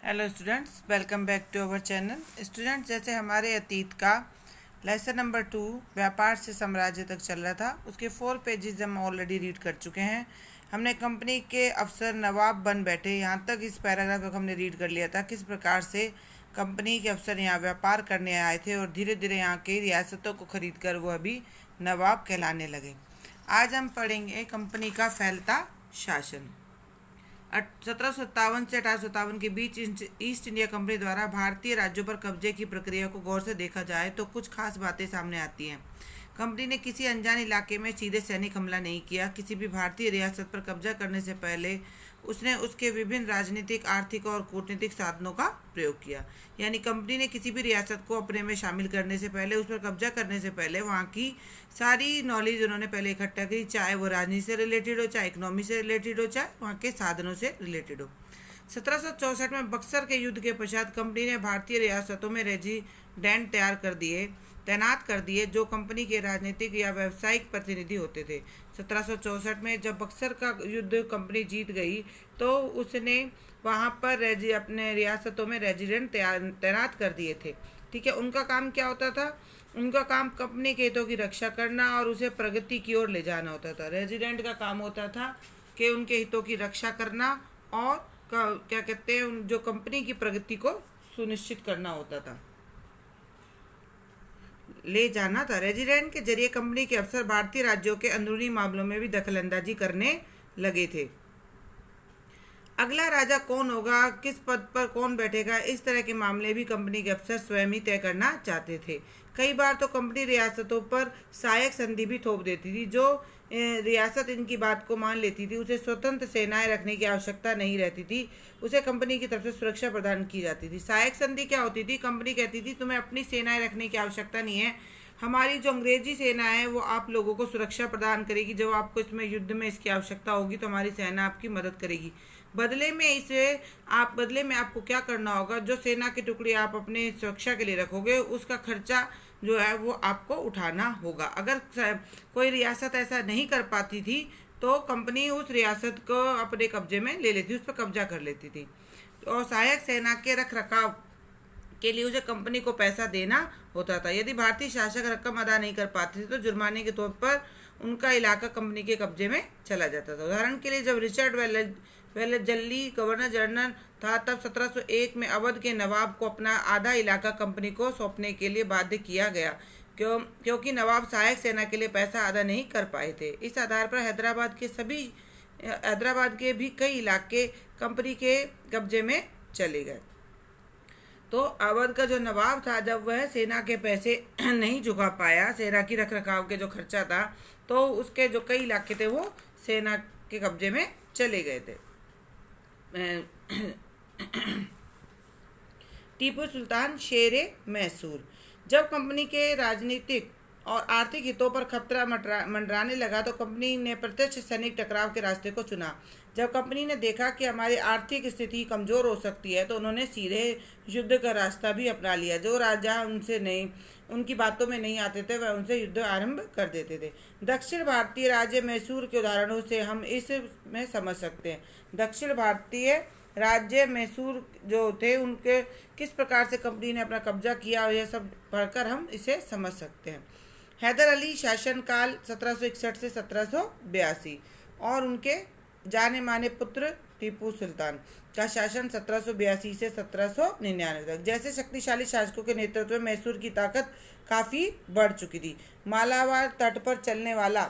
Hello students, welcome back to our channel. Students, जैसे हमारे अतीत का लेसन नंबर 2 व्यापार से साम्राज्य तक चल रहा था, उसके 4 पेजेस हम ऑलरेडी रीड कर चुके हैं। हमने कंपनी के अफसर नवाब बन बैठे, यहाँ तक इस पैराग्राफ तक हमने रीड कर लिया था किस प्रकार से कंपनी के अफसर यहाँ व्यापार करने आए थे और धीरे धीरे यहाँ की रियासतों को खरीद कर वो अभी नवाब कहलाने लगे। आज हम पढ़ेंगे कंपनी का फैलता शासन। 1757 से 1857 के बीच ईस्ट इंडिया कंपनी द्वारा भारतीय राज्यों पर कब्जे की प्रक्रिया को गौर से देखा जाए तो कुछ खास बातें सामने आती हैं। कंपनी ने किसी अनजान इलाके में सीधे सैनिक हमला नहीं किया। किसी भी भारतीय रियासत पर कब्जा करने से पहले उसने उसके विभिन्न राजनीतिक, आर्थिक और कूटनीतिक साधनों का प्रयोग किया। यानी कंपनी ने किसी भी रियासत को अपने में शामिल करने से पहले, उस पर कब्जा करने से पहले वहाँ की सारी नॉलेज उन्होंने पहले इकट्ठा की, चाहे वो राजनीति से रिलेटेड हो, चाहे इकोनॉमी से रिलेटेड हो, चाहे वहाँ के साधनों से रिलेटेड हो। 1764 में बक्सर के युद्ध के पश्चात कंपनी ने भारतीय रियासतों में रेजिडेंट तैनात कर दिए जो कंपनी के राजनीतिक या व्यावसायिक प्रतिनिधि होते थे। 1764 में जब बक्सर का युद्ध कंपनी जीत गई तो उसने वहाँ पर अपने रियासतों में रेजिडेंट तैनात कर दिए थे। ठीक है, उनका काम क्या होता था? उनका काम कंपनी के हितों की रक्षा करना और उसे प्रगति की ओर ले जाना होता था। रेजिडेंट का काम होता था कि उनके हितों की रक्षा करना और क्या कहते हैं, जो कंपनी की प्रगति को सुनिश्चित करना होता था, ले जाना था। रेजिडेंट के जरिए कंपनी के अफसर भारतीय राज्यों के अंदरूनी मामलों में भी दखलंदाजी करने लगे थे। अगला राजा कौन होगा, किस पद पर कौन बैठेगा, इस तरह के मामले भी कंपनी के अफसर स्वयं ही तय करना चाहते थे। कई बार तो कंपनी रियासतों पर सहायक संधि भी थोप देती थी। जो रियासत इनकी बात को मान लेती थी उसे स्वतंत्र सेनाएं रखने की आवश्यकता नहीं रहती थी, उसे कंपनी की तरफ से सुरक्षा प्रदान की जाती थी। सहायक संधि क्या होती थी? कंपनी कहती थी तुम्हें अपनी सेनाएं रखने की आवश्यकता नहीं है, हमारी जो अंग्रेजी सेना है वो आप लोगों को सुरक्षा प्रदान करेगी। जब आपको इसमें युद्ध में इसकी आवश्यकता होगी तो हमारी सेना आपकी मदद करेगी। बदले में आपको क्या करना होगा, जो सेना की टुकड़ी आप अपने सुरक्षा के लिए रखोगे उसका खर्चा जो है वो आपको उठाना होगा। अगर कोई रियासत ऐसा नहीं कर पाती थी तो कंपनी उस रियासत को अपने कब्जे में ले लेती, उस पर कब्जा कर लेती थी। और सहायक सेना के रख रखाव के लिए उसे कंपनी को पैसा देना होता था। यदि भारतीय शासक रकम अदा नहीं कर पाते थे तो जुर्माने के तौर पर उनका इलाका कंपनी के कब्जे में चला जाता था। उदाहरण के लिए जब रिचर्ड वेलजली गवर्नर जनरल था तब 1701 में अवध के नवाब को अपना आधा इलाका कंपनी को सौंपने के लिए बाध्य किया गया क्योंकि नवाब सहायक सेना के लिए पैसा अदा नहीं कर पाए थे। इस आधार पर हैदराबाद के भी कई इलाके कंपनी के कब्जे में चले गए। तो अवध का जो नवाब था, जब वह सेना के पैसे नहीं चुका पाया, सेना की रखरखाव के जो खर्चा था, तो उसके जो कई इलाके थे वो सेना के कब्जे में चले गए थे। टीपू सुल्तान शेरे मैसूर। जब कंपनी के राजनीतिक और आर्थिक हितों पर खतरा मंडराने लगा तो कंपनी ने प्रत्यक्ष सैनिक टकराव के रास्ते को चुना। जब कंपनी ने देखा कि हमारी आर्थिक स्थिति कमज़ोर हो सकती है तो उन्होंने सीधे युद्ध का रास्ता भी अपना लिया। जो राजा उनकी बातों में नहीं आते थे वह उनसे युद्ध आरंभ कर देते थे। दक्षिण भारतीय राज्य मैसूर के उदाहरणों से हम इसमें समझ सकते हैं। दक्षिण भारतीय राज्य मैसूर जो थे उनके किस प्रकार से कंपनी ने अपना कब्जा किया, और यह सब पढ़कर हम इसे समझ सकते हैं। हैदर अली शासनकाल 1761 से 1782 और उनके जाने माने पुत्र टीपू सुल्तान का शासन 1782 से 1799 तक। जैसे शक्तिशाली शासकों के नेतृत्व में मैसूर की ताकत काफ़ी बढ़ चुकी थी। मालाबार तट पर चलने वाला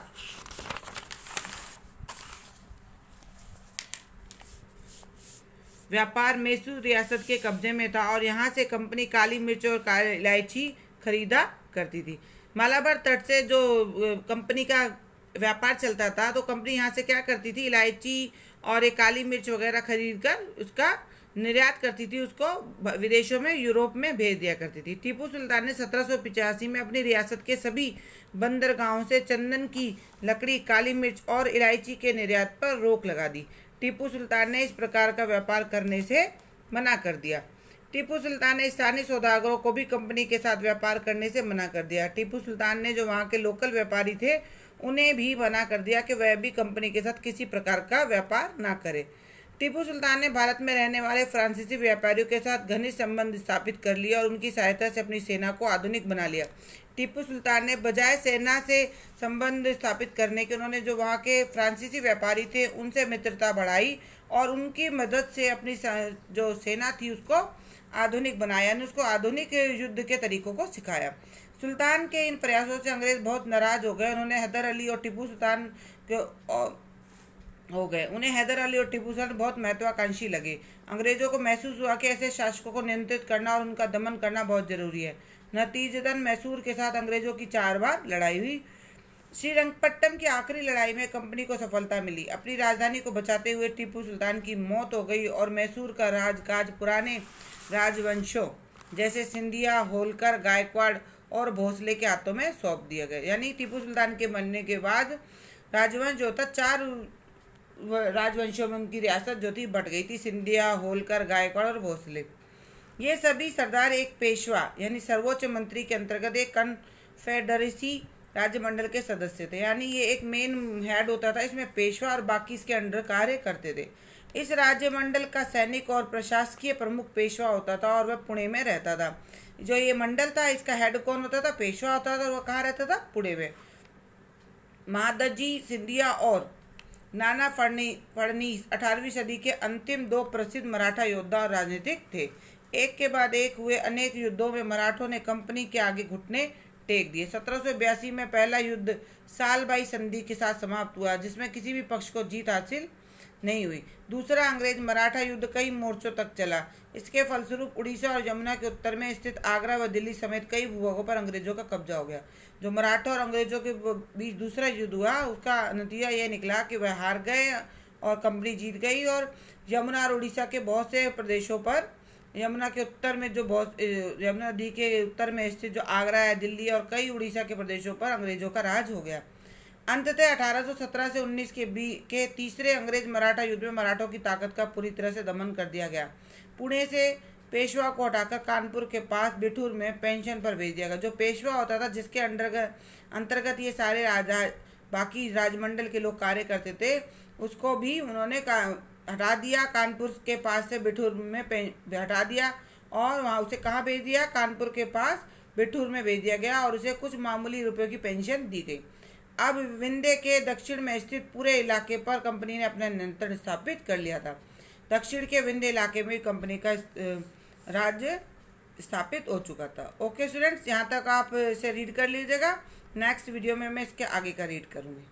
व्यापार मैसूर रियासत के कब्जे में था और यहाँ से कंपनी काली मिर्च और इलायची खरीदा करती थी। मालाबार तट से जो कंपनी का व्यापार चलता था तो कंपनी यहाँ से क्या करती थी, इलायची और एक काली मिर्च वगैरह खरीद कर उसका निर्यात करती थी, उसको विदेशों में, यूरोप में भेज दिया करती थी। टीपू सुल्तान ने 1785 में अपनी रियासत के सभी बंदरगाहों से चंदन की लकड़ी, काली मिर्च और इलायची के निर्यात पर रोक लगा दी। टीपू सुल्तान ने इस प्रकार का व्यापार करने से मना कर दिया। टीपू सुल्तान ने स्थानीय सौदागरों को भी कंपनी के साथ व्यापार करने से मना कर दिया। टीपू सुल्तान ने जो वहाँ के लोकल व्यापारी थे उन्हें भी मना कर दिया कि वह भी कंपनी के साथ किसी प्रकार का व्यापार ना करें। टीपू सुल्तान ने भारत में रहने वाले फ्रांसीसी व्यापारियों के साथ घनिष्ठ संबंध स्थापित कर लिया और उनकी सहायता से अपनी सेना को आधुनिक बना लिया। टीपू सुल्तान ने बजाय सेना से संबंध स्थापित करने के, उन्होंने जो वहाँ के फ्रांसीसी व्यापारी थे उनसे मित्रता बढ़ाई और उनकी मदद से अपनी जो सेना थी उसको आधुनिक बनाया, यानी उसको आधुनिक युद्ध के तरीकों को सिखाया। सुल्तान के इन प्रयासों से अंग्रेज बहुत नाराज हो गए। उन्हें हैदर अली और टीपू सुल्तान उन्हें हैदर अली और टीपू सुल्तान बहुत महत्वाकांक्षी लगे। अंग्रेजों को महसूस हुआ कि ऐसे शासकों को नियंत्रित करना और उनका दमन करना बहुत जरूरी है। नतीजतन मैसूर के साथ अंग्रेजों की 4 बार लड़ाई हुई। श्रीरंगपट्टम की आखिरी लड़ाई में कंपनी को सफलता मिली। अपनी राजधानी को बचाते हुए टीपू सुल्तान की मौत हो गई और मैसूर का राजकाज पुराने राजवंशों जैसे सिंधिया, होलकर, गायकवाड़ और भोसले के हाथों में सौंप दिया गया। यानी टीपू सुल्तान के मरने के बाद राजवंश जो था 4 राजवंशों में उनकी रियासत जो थी बट गई थी, सिंधिया, होलकर, गायकवाड़ और भोसले। ये सभी सरदार एक पेशवा यानी सर्वोच्च मंत्री के अंतर्गत एक कन्फेडरेसी राज्यमंडल के सदस्य थे। यानी ये एक मेन हेड होता था, इसमें पेशवा और बाकी इसके अंडर कार्य करते थे। इस राज्यमंडल का सैनिक और प्रशासकीय प्रमुख पेशवा होता था और वह पुणे में रहता था। जो ये मंडल था इसका हेड कौन होता था? पेशवा होता था और वह कहाँ रहता था? पुणे में। महादजी सिंधिया और नाना फडणीस 18वीं सदी के अंतिम 2 प्रसिद्ध मराठा योद्धा और राजनीतिक थे। एक के बाद एक हुए अनेक युद्धों में मराठों ने कंपनी के आगे घुटने टेक दिए। 1782 में पहला युद्ध सालबाई संधि के साथ समाप्त हुआ, जिसमें किसी भी पक्ष को जीत हासिल नहीं हुई। दूसरा अंग्रेज मराठा युद्ध कई मोर्चों तक चला। इसके फलस्वरूप उड़ीसा और यमुना के उत्तर में स्थित आगरा व दिल्ली समेत कई भूभागों पर अंग्रेजों का कब्जा हो गया। जो मराठा और अंग्रेजों के बीच दूसरा युद्ध हुआ उसका नतीजा यह निकला कि वह हार गए और कंपनी जीत गई और यमुना और उड़ीसा के बहुत से प्रदेशों पर, यमुना के उत्तर में जो यमुना नदी के उत्तर में स्थित जो आगरा है, दिल्ली और कई उड़ीसा के प्रदेशों पर अंग्रेजों का राज हो गया। अंततः 1817 से 19 के तीसरे अंग्रेज मराठा युद्ध में मराठों की ताकत का पूरी तरह से दमन कर दिया गया। पुणे से पेशवा को हटाकर कानपुर के पास बिठूर में पेंशन पर भेज दिया गया। जो पेशवा होता था जिसके अंतर्गत ये सारे बाकी राजमंडल के लोग कार्य करते थे, उसको भी उन्होंने हटा दिया। कानपुर के पास से बिठूर में हटा दिया और वहाँ उसे कहाँ भेज दिया? कानपुर के पास बिठूर में भेज दिया गया और उसे कुछ मामूली रुपयों की पेंशन दी गई। अब विंध्य के दक्षिण में स्थित पूरे इलाके पर कंपनी ने अपना नियंत्रण स्थापित कर लिया था। दक्षिण के विंध्य इलाके में कंपनी का राज्य स्थापित हो चुका था। ओके स्टूडेंट्स, यहाँ तक आप इसे रीड कर लीजिएगा। नेक्स्ट वीडियो में मैं इसके आगे का रीड करूँगी।